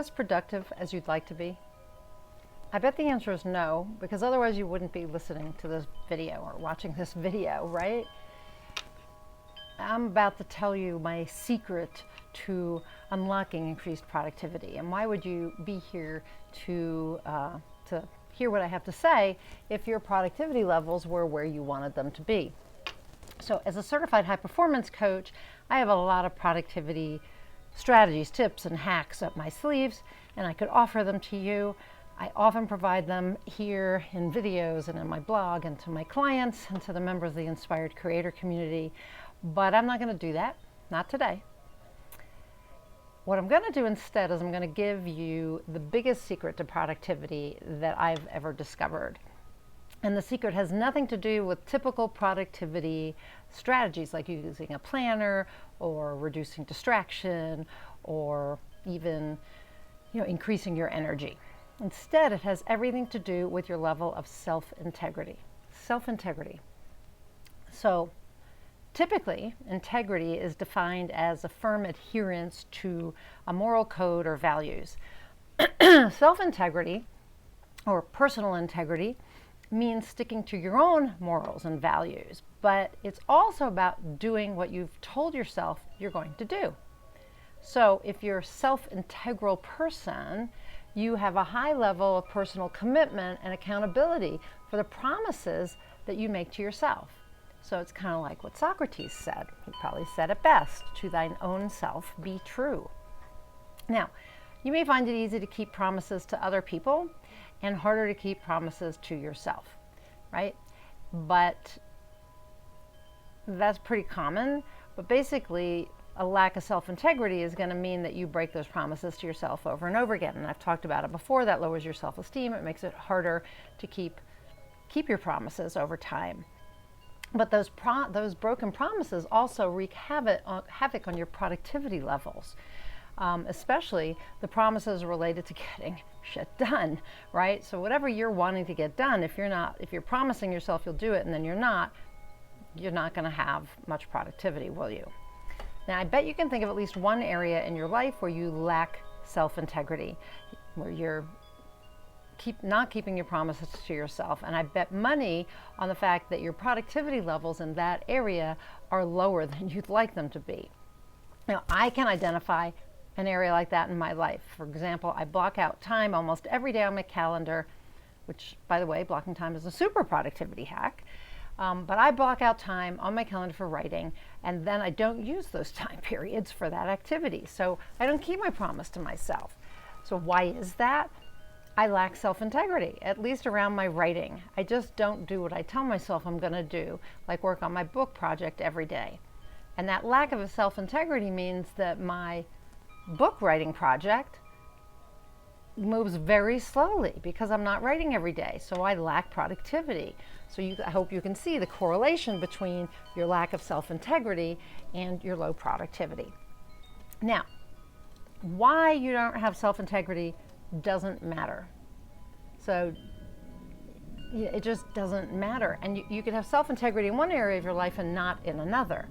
as productive as you'd like to be? I bet the answer is no, because otherwise you wouldn't be listening to this video or watching this video, right? I'm about to tell you my secret to unlocking increased productivity. And why would you be here to hear what I have to say if your productivity levels were where you wanted them to be? So as a certified high performance coach, I have a lot of productivity strategies, tips, and hacks up my sleeves, and I could offer them to you. I often provide them here in videos and in my blog and to my clients and to the members of the Inspired Creator community, but I'm not going to do that, not today. What I'm going to do instead is I'm going to give you the biggest secret to productivity that I've ever discovered. And the secret has nothing to do with typical productivity strategies like using a planner or reducing distraction or even increasing your energy. Instead, it has everything to do with your level of self-integrity. Self-integrity. So typically, integrity is defined as a firm adherence to a moral code or values. Self-integrity, or personal integrity, means sticking to your own morals and values, but it's also about doing what you've told yourself you're going to do. So if you're a self-integral person, you have a high level of personal commitment and accountability for the promises that you make to yourself. So it's kind of like what Socrates said. He probably said it best, to thine own self be true. Now, you may find it easy to keep promises to other people and harder to keep promises to yourself, right? But that's pretty common. But basically, a lack of self-integrity is going to mean that you break those promises to yourself over and over again. And I've talked about it before. That lowers your self-esteem. It makes it harder to keep your promises over time. But those broken promises also wreak havoc on your productivity levels, especially the promises related to getting shit done, right? So whatever you're wanting to get done, if you're promising yourself you'll do it and then you're not going to have much productivity, will you? Now, I bet you can think of at least one area in your life where you lack self-integrity, where you're not keeping your promises to yourself. And I bet money on the fact that your productivity levels in that area are lower than you'd like them to be. Now, I can identify an area like that in my life. For example, I block out time almost every day on my calendar, which, by the way, blocking time is a super productivity hack. But I block out time on my calendar for writing, and then I don't use those time periods for that activity. So I don't keep my promise to myself. So why is that? I lack self-integrity, at least around my writing. I just don't do what I tell myself I'm going to do, like work on my book project every day. And that lack of a self-integrity means that my book writing project moves very slowly because I'm not writing every day, so I lack productivity. So I hope you can see the correlation between your lack of self-integrity and your low productivity. Now, why you don't have self-integrity doesn't matter. So it just doesn't matter. And you can have self-integrity in one area of your life and not in another.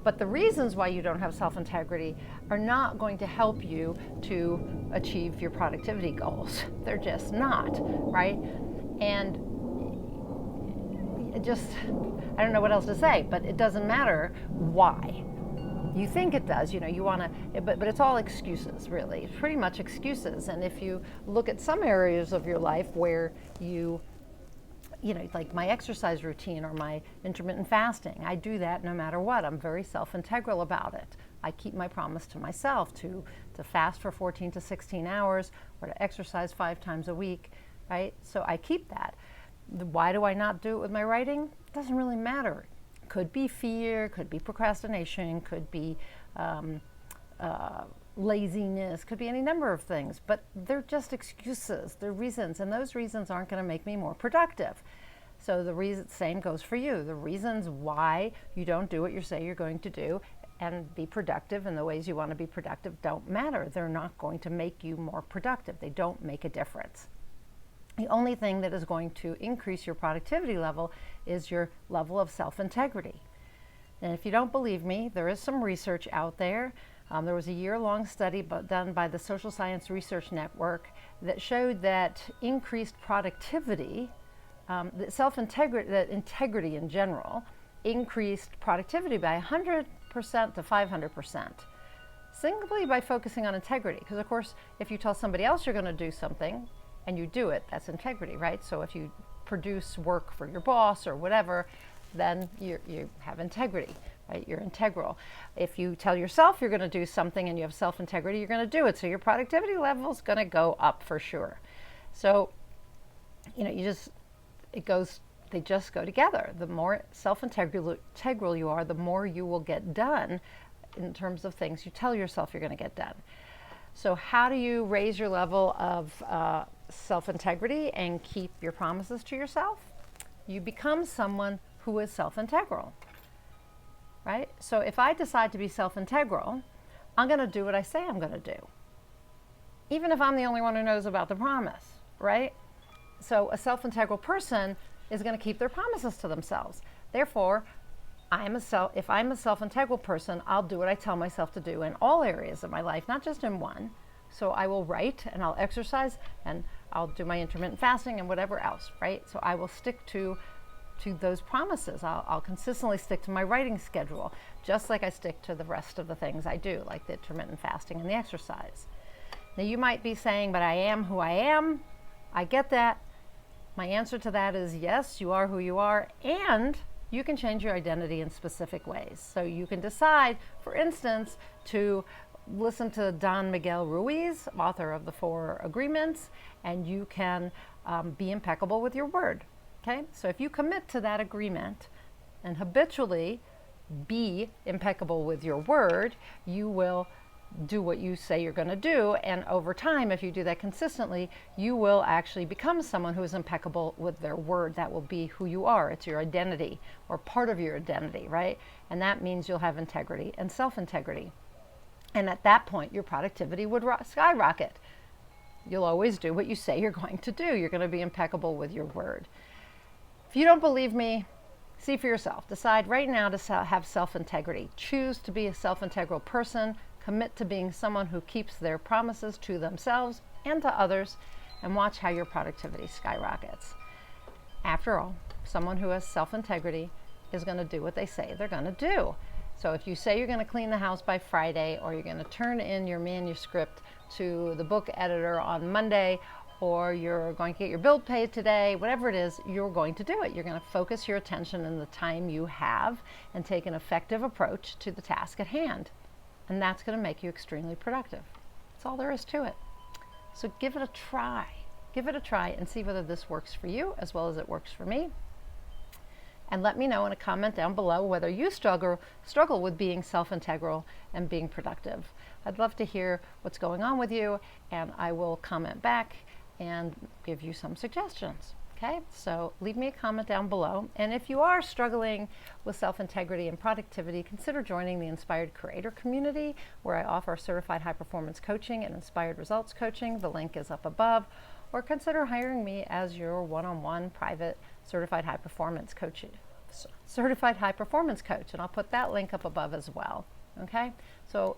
But the reasons why you don't have self-integrity are not going to help you to achieve your productivity goals. They're just not, right? And I don't know what else to say, but it doesn't matter why. You think it does, you want to, but it's all excuses, really. It's pretty much excuses. And if you look at some areas of your life where like my exercise routine or my intermittent fasting, I do that no matter what. I'm very self-integral about it. I keep my promise to myself to fast for 14 to 16 hours or to exercise 5 times a week, right? So I keep that. Why do I not do it with my writing? It doesn't really matter. Could be fear, could be procrastination, could be laziness, could be any number of things, but they're just excuses, they're reasons, and those reasons aren't going to make me more productive. So the same goes for you. The reasons why you don't do what you say you're going to do and be productive in the ways you want to be productive don't matter. They're not going to make you more productive. They don't make a difference. The only thing that is going to increase your productivity level is your level of self-integrity. And if you don't believe me, there is some research out there There was a year-long study done by the Social Science Research Network that showed that increased productivity, that integrity in general, increased productivity by 100% to 500%, simply by focusing on integrity. Because of course, if you tell somebody else you're going to do something and you do it, that's integrity, right? So if you produce work for your boss or whatever, then you have integrity, right? You're integral. If you tell yourself you're going to do something and you have self-integrity, you're going to do it. So your productivity level is going to go up for sure. So, they just go together. The more self-integral you are, the more you will get done in terms of things you tell yourself you're going to get done. So how do you raise your level of self-integrity and keep your promises to yourself? You become someone who is self-integral, right? So if I decide to be self-integral, I'm going to do what I say I'm going to do, even if I'm the only one who knows about the promise, right? So a self-integral person is going to keep their promises to themselves. Therefore, if I'm a self-integral person, I'll do what I tell myself to do in all areas of my life, not just in one. So I will write and I'll exercise and I'll do my intermittent fasting and whatever else, right? So I will stick to those promises. I'll consistently stick to my writing schedule, just like I stick to the rest of the things I do, like the intermittent fasting and the exercise. Now you might be saying, but I am who I am. I get that. My answer to that is yes, you are who you are, and you can change your identity in specific ways. So you can decide, for instance, to listen to Don Miguel Ruiz, author of the 4 Agreements, and you can be impeccable with your word. Okay? So if you commit to that agreement and habitually be impeccable with your word, you will do what you say you're going to do, and over time, if you do that consistently, you will actually become someone who is impeccable with their word. That will be who you are. It's your identity, or part of your identity, right? And that means you'll have integrity and self-integrity. And at that point, your productivity would skyrocket. You'll always do what you say you're going to do. You're going to be impeccable with your word. If you don't believe me, see for yourself. Decide right now to have self-integrity. Choose to be a self-integral person. Commit to being someone who keeps their promises to themselves and to others, and watch how your productivity skyrockets. After all, someone who has self-integrity is going to do what they say they're going to do. So if you say you're going to clean the house by Friday, or you're going to turn in your manuscript to the book editor on Monday, or you're going to get your bill paid today, whatever it is, you're going to do it. You're going to focus your attention in the time you have and take an effective approach to the task at hand. And that's going to make you extremely productive. That's all there is to it. So give it a try. Give it a try and see whether this works for you as well as it works for me. And let me know in a comment down below whether you struggle with being self-integral and being productive. I'd love to hear what's going on with you, and I will comment back and give you some suggestions. Okay, so leave me a comment down below. And if you are struggling with self-integrity and productivity, consider joining the Inspired Creator community, where I offer certified high-performance coaching and inspired results coaching. The link is up above. Or consider hiring me as your one-on-one private certified high-performance coach. And I'll put that link up above as well. Okay, so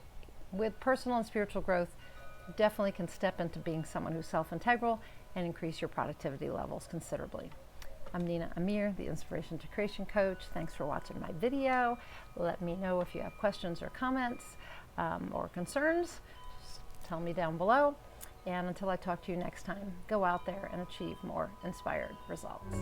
with personal and spiritual growth, you definitely can step into being someone who's self-integral and increase your productivity levels considerably. I'm Nina Amir, the Inspiration to Creation Coach. Thanks for watching my video. Let me know if you have questions or comments or concerns. Just tell me down below. And until I talk to you next time, go out there and achieve more inspired results.